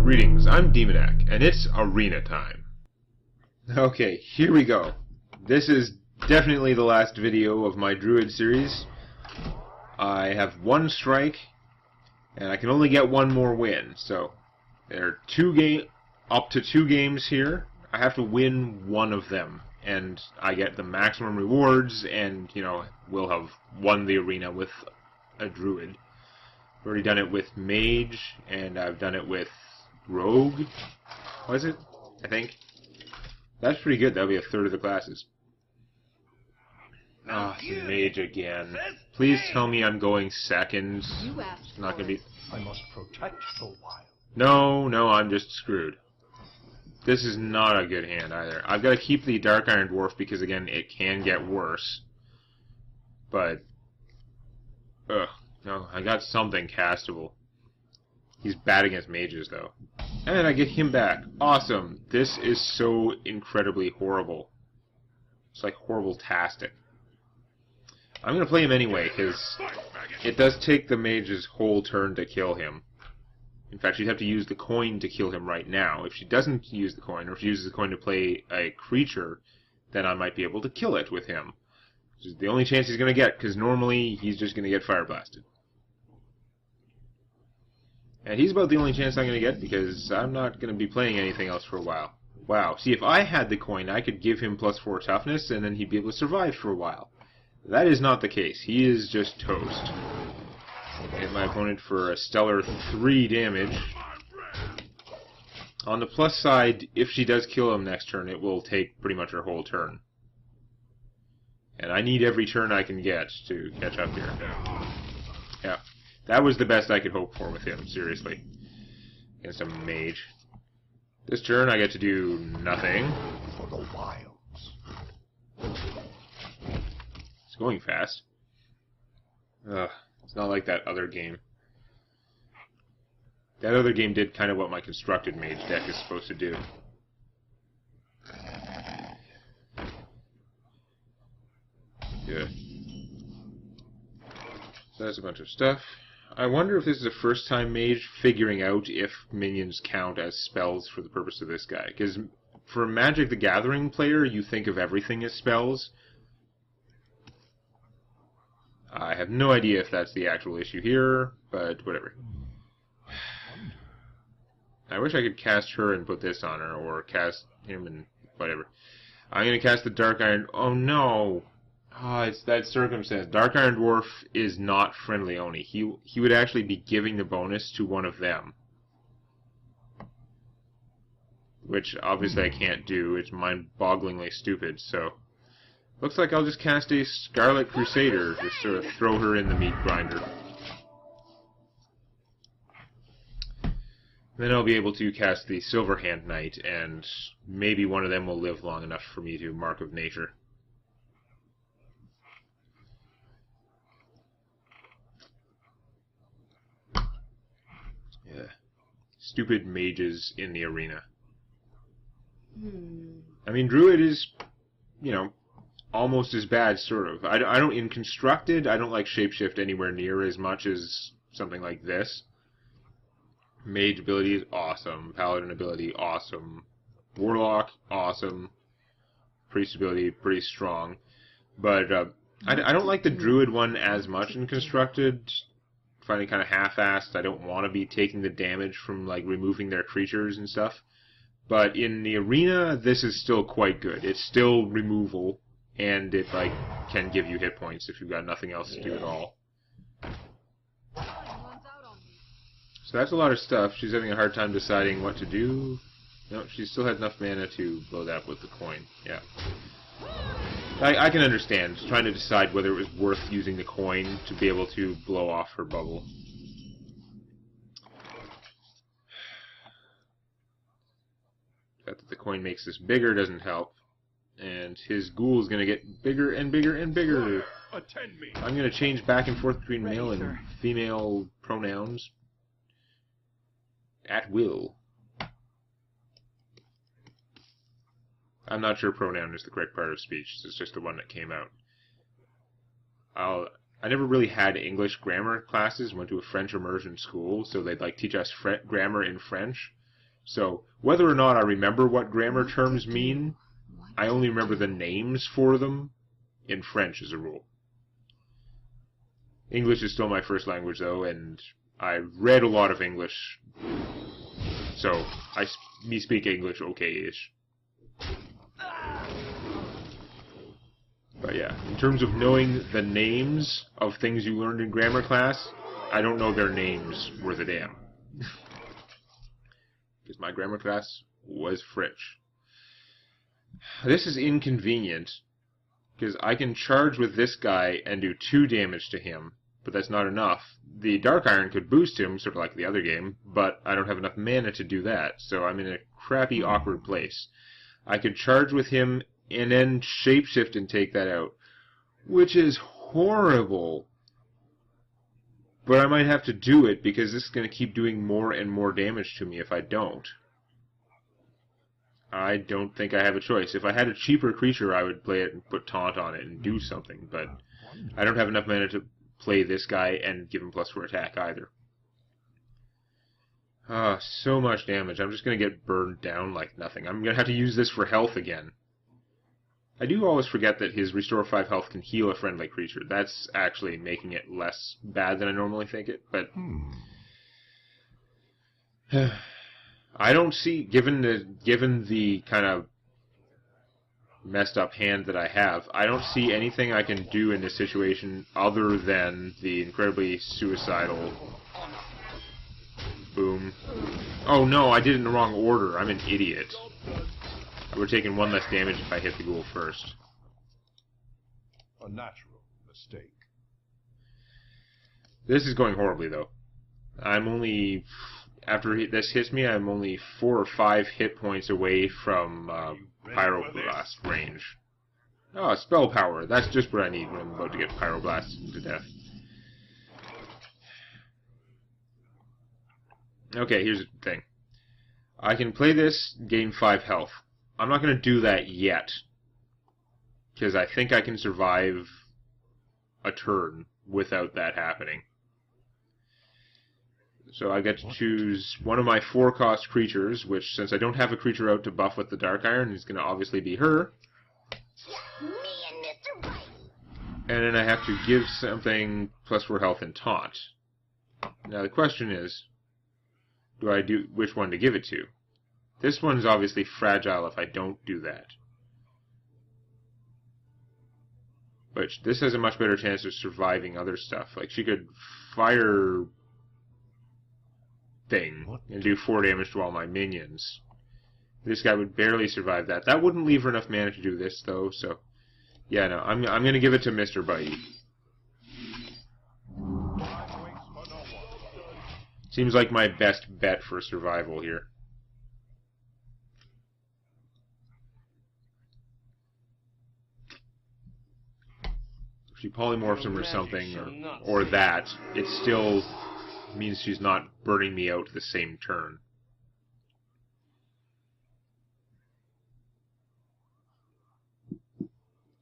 Greetings, I'm Demonac, and it's arena time. Okay, here we go. This is definitely the last video of my Druid series. I have one strike, and I can only get one more win, so there are up to two games here. I have to win one of them, and I get the maximum rewards, and, you know, we'll have won the arena with a Druid. I've already done it with Mage, and I've done it with Rogue, was it? I think. That's pretty good. That'll be a third of the classes. Ah, Mage again. Please tell me I'm going second. It's not gonna be... I must protect the wild. No, I'm just screwed. This is not a good hand either. I've got to keep the Dark Iron Dwarf because, again, it can get worse. But... ugh. No, I got something castable. He's bad against mages, though. And I get him back. Awesome. This is so incredibly horrible. It's like horrible-tastic. I'm going to play him anyway, because it does take the mage's whole turn to kill him. In fact, she'd have to use the coin to kill him right now. If she doesn't use the coin, or if she uses the coin to play a creature, then I might be able to kill it with him. Which is the only chance he's going to get, because normally he's just going to get fire blasted. And he's about the only chance I'm going to get, because I'm not going to be playing anything else for a while. Wow, see, if I had the coin, I could give him +4 toughness, and then he'd be able to survive for a while. That is not the case. He is just toast. Hit my opponent for a stellar 3 damage. On the plus side, if she does kill him next turn, it will take pretty much her whole turn. And I need every turn I can get to catch up here. Yeah. That was the best I could hope for with him, seriously. Against a mage. This turn I get to do nothing. For the wilds. It's going fast. Ugh, it's not like that other game. That other game did kind of what my constructed mage deck is supposed to do. Yeah. So that's a bunch of stuff. I wonder if this is a first-time mage figuring out if minions count as spells for the purpose of this guy. Because for a Magic the Gathering player, you think of everything as spells. I have no idea if that's the actual issue here, but whatever. I wish I could cast her and put this on her, or cast him and whatever. I'm going to cast the Dark Iron... oh no! Ah, it's that circumstance. Dark Iron Dwarf is not friendly only. He would actually be giving the bonus to one of them. Which, obviously, I can't do. It's mind-bogglingly stupid, so... looks like I'll just cast a Scarlet Crusader, just sort of throw her in the meat grinder. Then I'll be able to cast the Silverhand Knight, and maybe one of them will live long enough for me to Mark of Nature. Yeah. Stupid mages in the arena. I mean, Druid is, you know, almost as bad, sort of. I don't, in Constructed, I don't like Shapeshift anywhere near as much as something like this. Mage ability is awesome. Paladin ability, awesome. Warlock, awesome. Priest ability, pretty strong. But I don't like the Druid one as much in Constructed. I find it kind of half-assed. I don't want to be taking the damage from, like, removing their creatures and stuff. But in the arena, this is still quite good. It's still removal. And it, like, can give you hit points if you've got nothing else to do at all. So that's a lot of stuff. She's having a hard time deciding what to do. No, she still had enough mana to blow that with the coin. Yeah. I can understand trying to decide whether it was worth using the coin to be able to blow off her bubble. The fact that the coin makes this bigger doesn't help. And his ghoul is going to get bigger and bigger and bigger. I'm going to change back and forth between male and female pronouns. At will. I'm not sure pronoun is the correct part of speech. It's just the one that came out. I never really had English grammar classes. Went to a French immersion school, so they'd like teach us grammar in French. So, whether or not I remember what grammar terms mean, I only remember the names for them in French as a rule. English is still my first language, though, and I read a lot of English, so me speak English okay-ish. But yeah, in terms of knowing the names of things you learned in grammar class, I don't know their names worth a damn. Because my grammar class was French. This is inconvenient, because I can charge with this guy and do 2 damage to him, but that's not enough. The Dark Iron could boost him, sort of like the other game, but I don't have enough mana to do that, so I'm in a crappy, awkward place. I could charge with him and then shapeshift and take that out, which is horrible. But I might have to do it because this is going to keep doing more and more damage to me if I don't. I don't think I have a choice. If I had a cheaper creature, I would play it and put taunt on it and do something, but I don't have enough mana to play this guy and give him +4 attack either. So much damage. I'm just going to get burned down like nothing. I'm going to have to use this for health again. I do always forget that his Restore 5 health can heal a friendly creature. That's actually making it less bad than I normally think it, but I don't see, given the kind of messed up hand that I have, I don't see anything I can do in this situation other than the incredibly suicidal boom. Oh no, I did it in the wrong order. I'm an idiot. I would have taken 1 less damage if I hit the ghoul first. A natural mistake. This is going horribly, though. I'm only... After this hits me, I'm only 4 or 5 hit points away from Pyroblast range. Oh, spell power. That's just what I need when I'm about to get Pyroblasted to death. Okay, here's the thing. I can play this, gain 5 health. I'm not going to do that yet, because I think I can survive a turn without that happening. So I get to choose one of my 4-cost creatures, which, since I don't have a creature out to buff with the Dark Iron, is going to obviously be her. Me and Mr. White. And then I have to give something +4 health and taunt. Now the question is, which one to give it to? This one's obviously fragile if I don't do that. But this has a much better chance of surviving other stuff. Like, she could fire thing and do 4 damage to all my minions. This guy would barely survive that. That wouldn't leave her enough mana to do this, though, so... Yeah, no, I'm going to give it to Mr. Bite. Seems like my best bet for survival here. If she polymorphs him or something, or that, it still means she's not burning me out the same turn.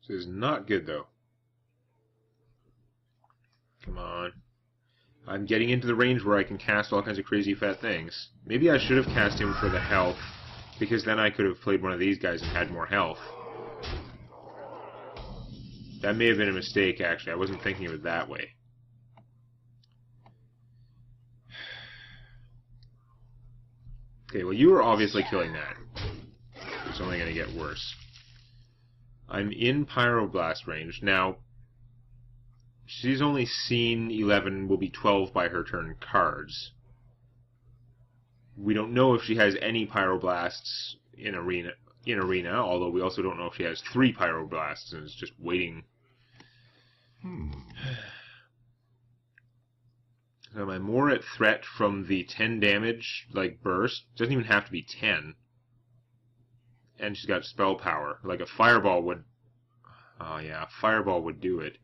This is not good, though. Come on. I'm getting into the range where I can cast all kinds of crazy fat things. Maybe I should have cast him for the health, because then I could have played one of these guys and had more health. That may have been a mistake, actually. I wasn't thinking of it that way. Okay, well, you were obviously killing that. It's only going to get worse. I'm in Pyroblast range. Now, she's only seen 11, will be 12 by her turn cards. We don't know if she has any Pyroblasts in Arena, although we also don't know if she has 3 Pyroblasts and is just waiting. So am I more at threat from the 10 damage, like, burst? Doesn't even have to be 10. And she's got spell power. Like a fireball would... Oh yeah, a fireball would do it.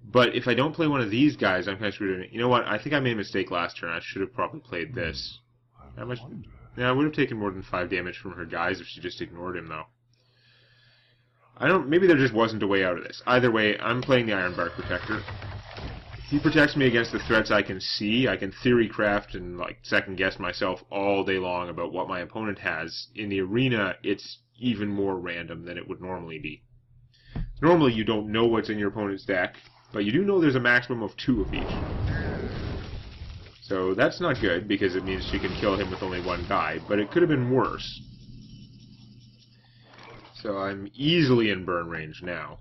But if I don't play one of these guys, I'm kind of screwed. You know what? I think I made a mistake last turn. I should have probably played this. How much? Yeah, I would have taken more than 5 damage from her guys if she just ignored him, though. Maybe there just wasn't a way out of this. Either way, I'm playing the Ironbark Protector. He protects me against the threats I can see. I can theory craft and like second guess myself all day long about what my opponent has. In the arena, it's even more random than it would normally be. Normally, you don't know what's in your opponent's deck, but you do know there's a maximum of 2 of each. So that's not good, because it means she can kill him with only one guy, but it could have been worse. So I'm easily in burn range now.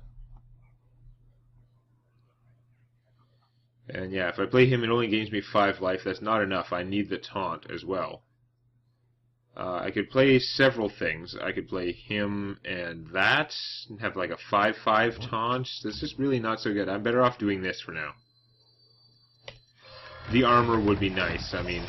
And yeah, if I play him, it only gains me 5 life. That's not enough. I need the taunt as well. I could play several things. I could play him and that, and have like a 5/5 taunt. This is really not so good. I'm better off doing this for now. The armor would be nice. I mean,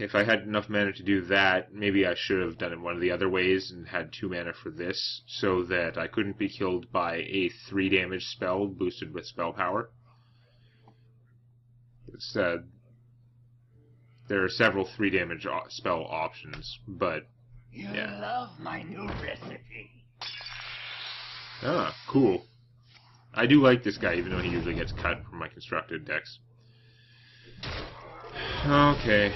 if I had enough mana to do that, maybe I should have done it one of the other ways and had 2 mana for this, so that I couldn't be killed by a 3 damage spell boosted with spell power. It's, there are several 3 damage spell options, but You yeah. love my new recipe. Ah, cool. I do like this guy, even though he usually gets cut from my constructed decks. Okay.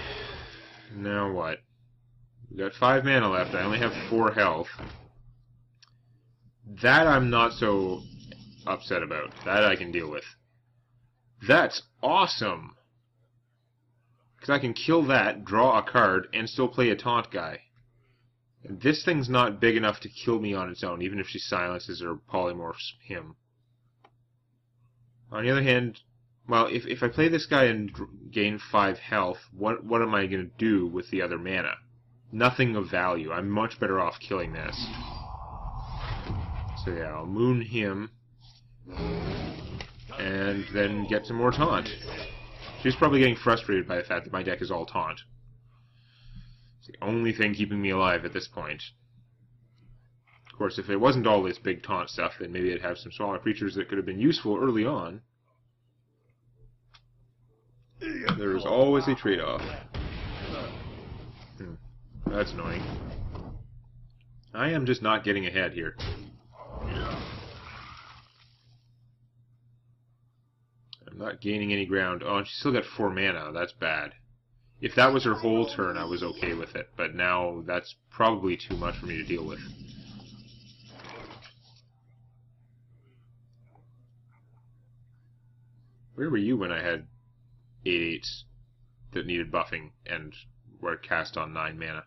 Now what? We've got 5 mana left. I only have 4 health. That I'm not so upset about. That I can deal with. That's awesome! Because I can kill that, draw a card, and still play a taunt guy. And this thing's not big enough to kill me on its own, even if she silences or polymorphs him. On the other hand, well, if I play this guy and gain 5 health, what am I going to do with the other mana? Nothing of value. I'm much better off killing this. So yeah, I'll moon him, and then get some more taunt. She's probably getting frustrated by the fact that my deck is all taunt. It's the only thing keeping me alive at this point. Of course, if it wasn't all this big taunt stuff, then maybe I'd have some smaller creatures that could have been useful early on. There is always a trade-off. That's annoying. I am just not getting ahead here. I'm not gaining any ground. Oh, and she's still got 4 mana. That's bad. If that was her whole turn, I was okay with it. But now, that's probably too much for me to deal with. Where were you when I had 8/8s that needed buffing and were cast on 9 mana?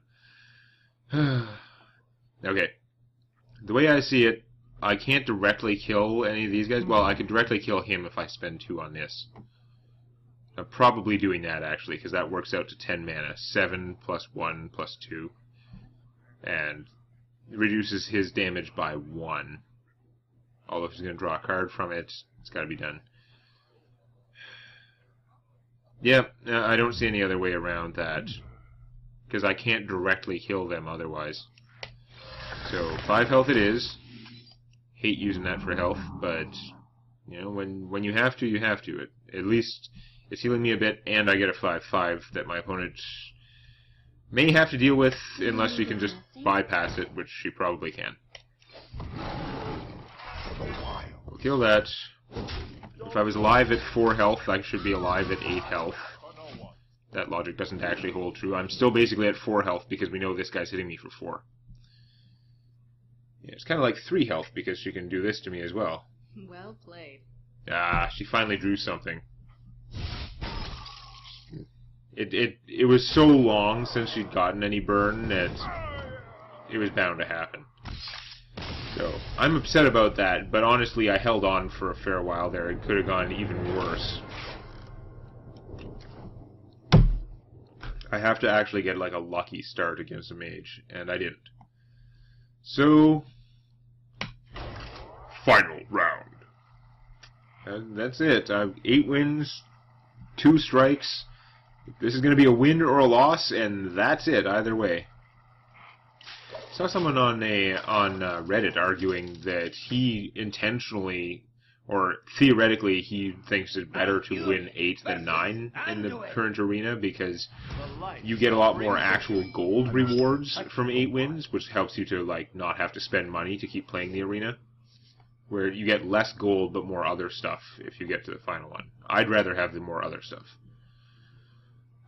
Okay. The way I see it, I can't directly kill any of these guys. Well, I could directly kill him if I spend 2 on this. I'm probably doing that, actually, because that works out to 10 mana. 7 plus 1 plus 2. And it reduces his damage by 1. Although if he's going to draw a card from it, it's got to be done. Yeah, I don't see any other way around that. Because I can't directly kill them otherwise. So, 5 health it is. Hate using that for health, but you know, when you have to, you have to. At least it's healing me a bit, and I get a 5/5 that my opponent may have to deal with unless she can just bypass it, which she probably can. We'll kill that. If I was alive at 4 health, I should be alive at 8 health. That logic doesn't actually hold true. I'm still basically at 4 health because we know this guy's hitting me for 4. Yeah, it's kind of like 3 health because she can do this to me as well. Well played. Ah, she finally drew something. It was so long since she'd gotten any burn that it was bound to happen. So, I'm upset about that, but honestly I held on for a fair while there. It could have gone even worse. I have to actually get like a lucky start against a mage, and I didn't. So, final round. And that's it. 8 wins, 2 strikes. This is going to be a win or a loss, and that's it either way. I saw someone on Reddit arguing that he intentionally, or theoretically, he thinks it's better to win 8 than 9 in the current arena because you get a lot more actual gold rewards from 8 wins, which helps you to like not have to spend money to keep playing the arena. where you get less gold but more other stuff if you get to the final one. I'd rather have the more other stuff.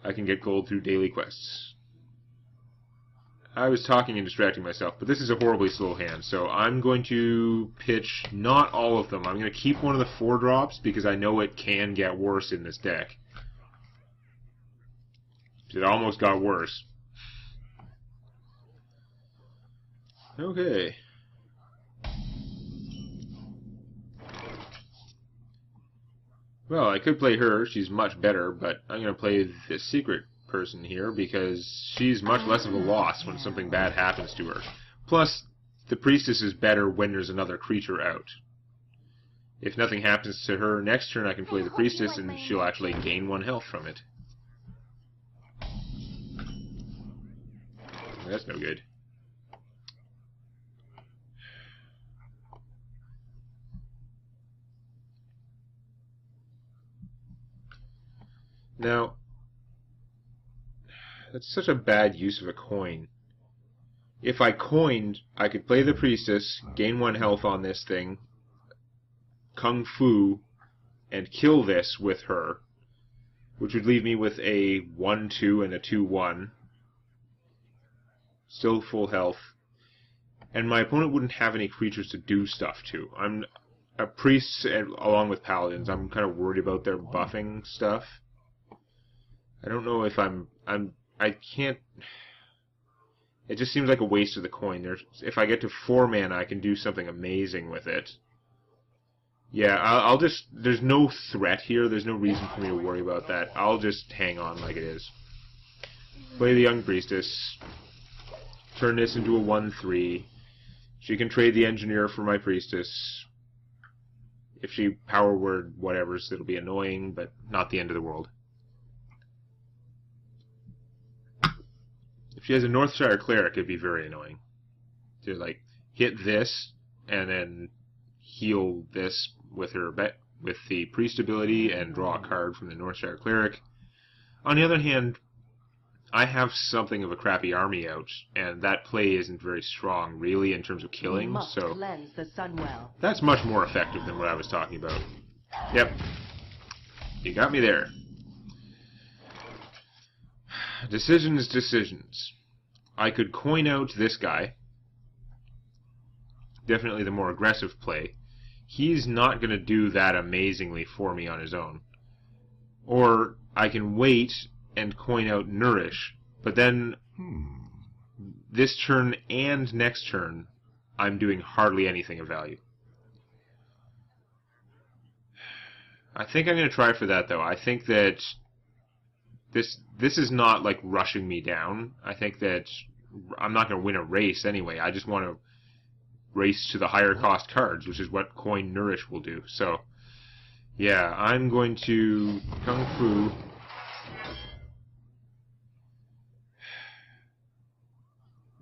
I can get gold through daily quests. I was talking and distracting myself, but this is a horribly slow hand, so I'm going to pitch not all of them. I'm going to keep one of the 4-drops because I know it can get worse in this deck. It almost got worse. Okay. Well, I could play her. She's much better, but I'm going to play the secret person here because she's much less of a loss when something bad happens to her. Plus, the priestess is better when there's another creature out. If nothing happens to her next turn, I can play the priestess and she'll actually gain 1 health from it. That's no good. Now, that's such a bad use of a coin. If I coined, I could play the priestess, gain 1 health on this thing, kung fu, and kill this with her, which would leave me with a 1-2 and a 2-1. Still full health. And my opponent wouldn't have any creatures to do stuff to. I'm a priest along with paladins. I'm kind of worried about their buffing stuff. I don't know if I can't... It just seems like a waste of the coin. If I get to 4 mana, I can do something amazing with it. Yeah, I'll just... There's no threat here. There's no reason for me to worry about that. I'll just hang on like it is. Play the Young Priestess. Turn this into a 1-3. She can trade the Engineer for my Priestess. If she power word whatever's, it'll be annoying, but not the end of the world. If she has a Northshire Cleric, it'd be very annoying. To, like, hit this, and then heal this with her with the Priest ability, and draw a card from the Northshire Cleric. On the other hand, I have something of a crappy army out, and that play isn't very strong, really, in terms of killing, so that's much more effective than what I was talking about. Yep. You got me there. Decisions. I could coin out this guy. Definitely the more aggressive play. He's not going to do that amazingly for me on his own. Or I can wait and coin out Nourish, but then this turn and next turn, I'm doing hardly anything of value. I think I'm going to try for that, though. I think that this is not like rushing me down. I think that I'm not going to win a race anyway. I just want to race to the higher cost cards, which is what Coin Nourish will do. So, yeah, I'm going to Kung Fu.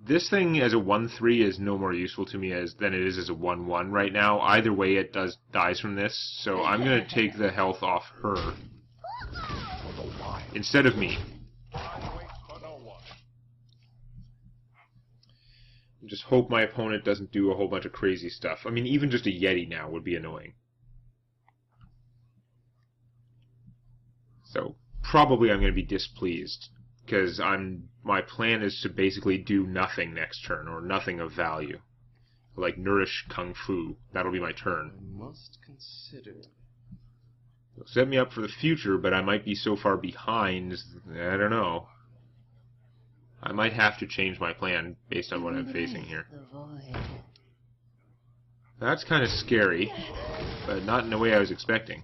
This thing as a 1-3 is no more useful to me than it is as a 1-1 right now. Either way, it dies from this, so I'm going to take the health off her instead of me. Just hope my opponent doesn't do a whole bunch of crazy stuff. I mean, even just a Yeti now would be annoying. So, probably I'm going to be displeased, because my plan is to basically do nothing next turn, or nothing of value. Like Nourish Kung Fu. That'll be my turn. I must consider. It'll set me up for the future, but I might be so far behind, I don't know. I might have to change my plan based on what I'm facing here. That's kind of scary, but not in the way I was expecting.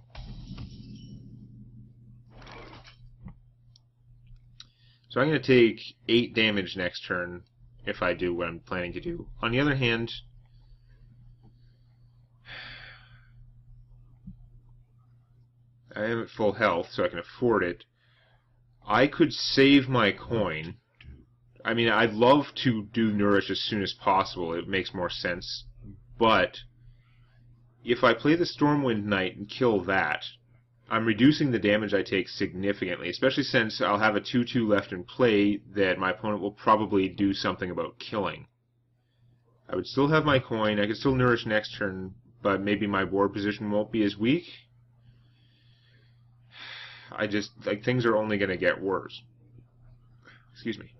So I'm going to take 8 damage next turn if I do what I'm planning to do. On the other hand, I am at full health, so I can afford it. I could save my coin. I mean, I'd love to do Nourish as soon as possible. It makes more sense. But if I play the Stormwind Knight and kill that, I'm reducing the damage I take significantly, especially since I'll have a 2-2 left in play that my opponent will probably do something about killing. I would still have my coin, I could still Nourish next turn, but maybe my war position won't be as weak. I just, like, things are only going to get worse. Excuse me.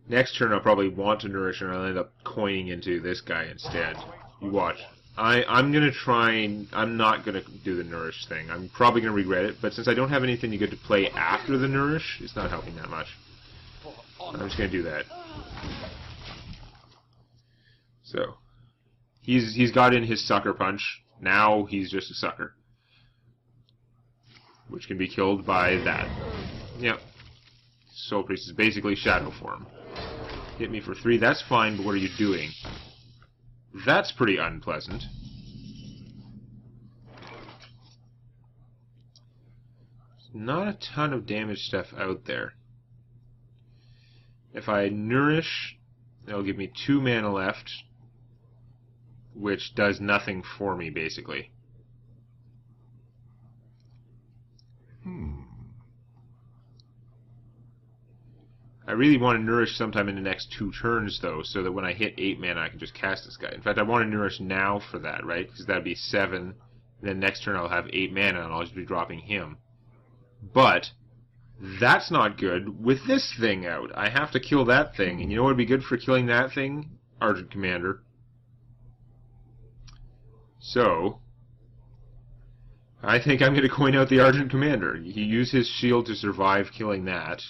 Next turn I'll probably want to nourish and I'll end up coining into this guy instead. You watch. I'm going to try and... I'm not going to do the nourish thing. I'm probably going to regret it, but since I don't have anything to get to play after the nourish, it's not helping that much. I'm just going to do that. So, he's got in his sucker punch. Now he's just a sucker. Which can be killed by that. Yep. Soul Priest is basically shadow form. Hit me for 3, that's fine, but what are you doing? That's pretty unpleasant. Not a ton of damage stuff out there. If I nourish, it'll give me 2 mana left, which does nothing for me, basically. I really want to nourish sometime in the next 2 turns, though, so that when I hit 8 mana, I can just cast this guy. In fact, I want to nourish now for that, right? Because that'd be 7. Then next turn I'll have 8 mana, and I'll just be dropping him. But that's not good with this thing out. I have to kill that thing, and you know what would be good for killing that thing? Argent Commander. So, I think I'm going to coin out the Argent Commander. He used his shield to survive killing that.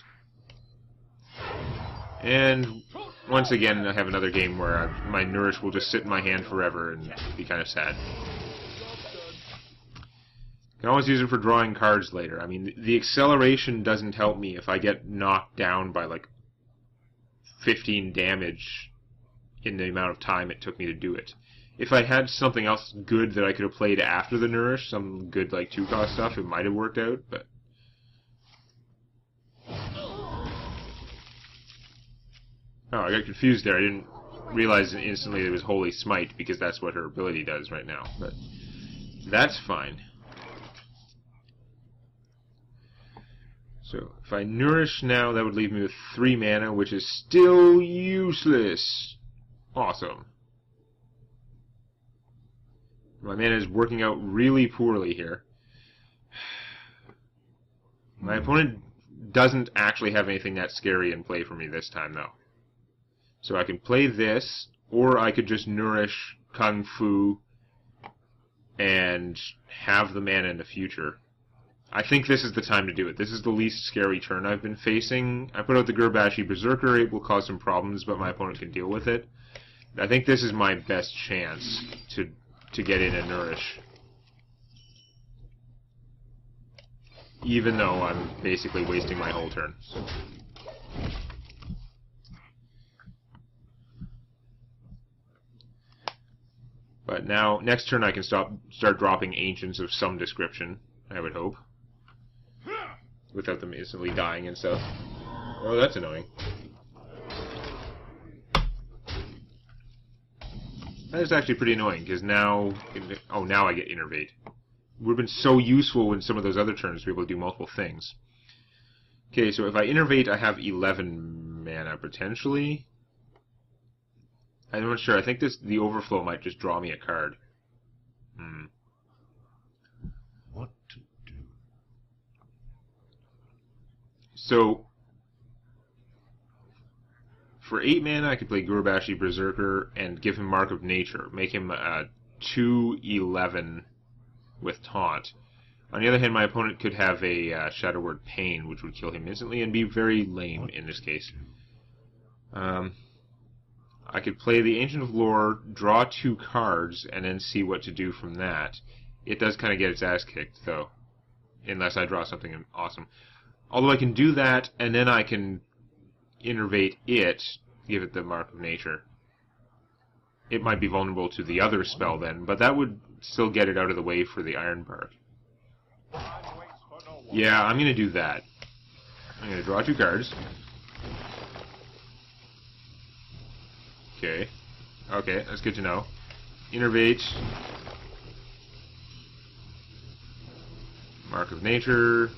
And once again, I have another game where my nourish will just sit in my hand forever and be kind of sad. Can always use it for drawing cards later. I mean, the acceleration doesn't help me if I get knocked down by like 15 damage in the amount of time it took me to do it. If I had something else good that I could have played after the nourish, some good like 2-cost stuff, it might have worked out, but... Oh, I got confused there. I didn't realize instantly it was Holy Smite, because that's what her ability does right now. But that's fine. So, if I nourish now, that would leave me with 3 mana, which is still useless. Awesome. My mana is working out really poorly here. My opponent doesn't actually have anything that scary in play for me this time, though. So I can play this, or I could just nourish Kung Fu and have the mana in the future. I think this is the time to do it. This is the least scary turn I've been facing. I put out the Gurbashi Berserker. It will cause some problems, but my opponent can deal with it. I think this is my best chance to get in and nourish. Even though I'm basically wasting my whole turn. But now, next turn I can start dropping Ancients of some description, I would hope. Without them instantly dying and stuff. Oh, that's annoying. That is actually pretty annoying, because now... Oh, now I get Innervate. Would have been so useful in some of those other turns to be able to do multiple things. Okay, so if I Innervate, I have 11 mana, potentially. I'm not sure. I think the Overflow might just draw me a card. What to do? So, for 8 mana, I could play Gurbashi Berserker and give him Mark of Nature. Make him 2/11 with Taunt. On the other hand, my opponent could have a Shadow Word Pain, which would kill him instantly and be very lame in this case. I could play the Ancient of Lore, draw 2 cards, and then see what to do from that. It does kind of get its ass kicked, though. Unless I draw something awesome. Although I can do that, and then I can Innervate it, give it the Mark of Nature. It might be vulnerable to the other spell then, but that would still get it out of the way for the Ironbark. Yeah, I'm going to do that. I'm going to draw 2 cards. Okay. Okay, that's good to know. Innervate. Mark of Nature.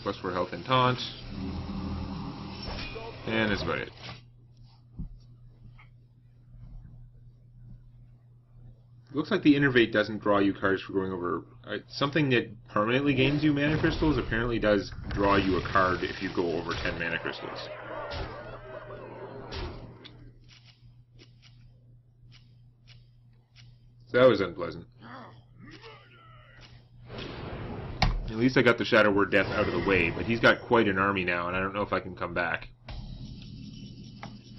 +4 health and taunt. And that's about it. looks like the Innervate doesn't draw you cards for going over... something that permanently gains you mana crystals apparently does draw you a card if you go over 10 mana crystals. So that was unpleasant. At least I got the Shadow Word Death out of the way, but he's got quite an army now, and I don't know if I can come back.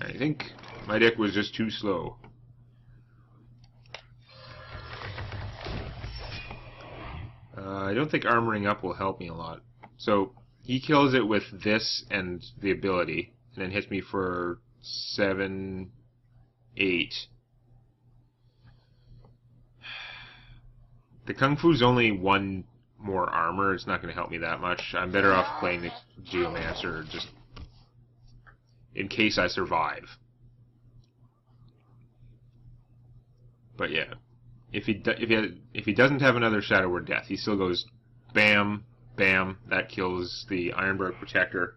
I think my deck was just too slow. I don't think armoring up will help me a lot. So he kills it with this and the ability, and then hits me for 7, 8. The Kung Fu's only 1 more armor. It's not going to help me that much. I'm better off playing the Geomancer just in case I survive. But yeah. If he doesn't have another Shadow Word Death, he still goes bam, bam. That kills the Ironbark Protector.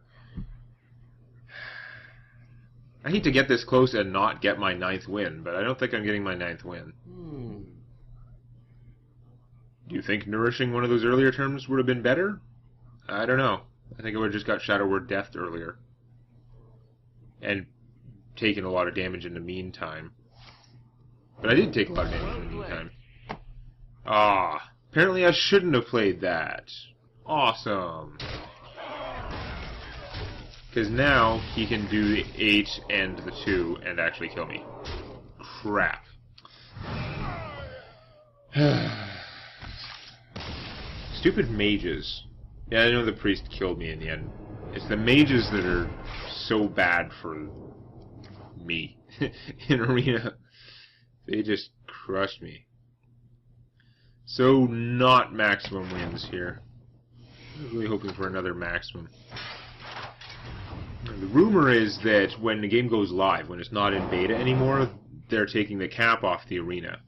I hate to get this close and not get my 9th win, but I don't think I'm getting my 9th win. Do you think nourishing one of those earlier turns would have been better? I don't know. I think I would have just got Shadow Word Death earlier. And taken a lot of damage in the meantime. But I did take a lot of damage in the meantime. Ah, apparently I shouldn't have played that. Awesome. Because now he can do the 8 and the 2 and actually kill me. Crap. Stupid mages. Yeah, I know the priest killed me in the end. It's the mages that are so bad for me in Arena. They just crushed me. So, not maximum wins here. I was really hoping for another maximum. The rumor is that when the game goes live, when it's not in beta anymore, they're taking the cap off the Arena.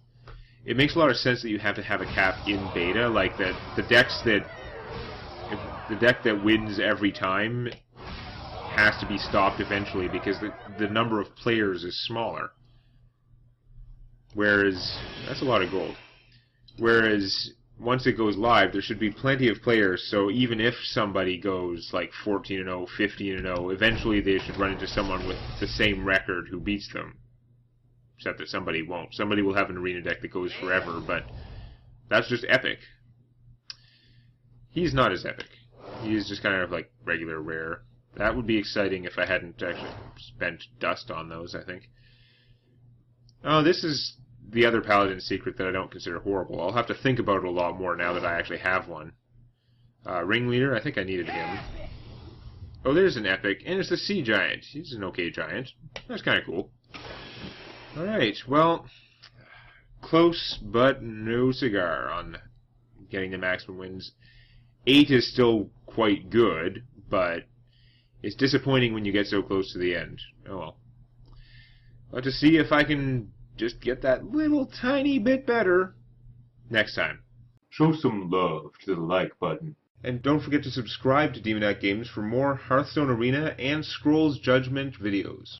It makes a lot of sense that you have to have a cap in beta, like that the decks that... the deck that wins every time has to be stopped eventually because the number of players is smaller. Whereas, that's a lot of gold. Whereas, once it goes live, there should be plenty of players, so even if somebody goes like 14-0, 15-0, eventually they should run into someone with the same record who beats them. Except that somebody won't. Somebody will have an Arena deck that goes forever, but that's just epic. He's not as epic. He's just kind of like regular rare. That would be exciting if I hadn't actually spent dust on those, I think. Oh, this is the other Paladin secret that I don't consider horrible. I'll have to think about it a lot more now that I actually have one. Ringleader, I think I needed him. Oh, there's an epic, and it's the Sea Giant. He's an okay giant. That's kind of cool. Alright, well, close, but no cigar on getting the maximum wins. 8 is still quite good, but it's disappointing when you get so close to the end. Oh well. I'll have to see if I can just get that little tiny bit better next time. Show some love to the like button. And don't forget to subscribe to Demonac Games for more Hearthstone Arena and Scrolls Judgment videos.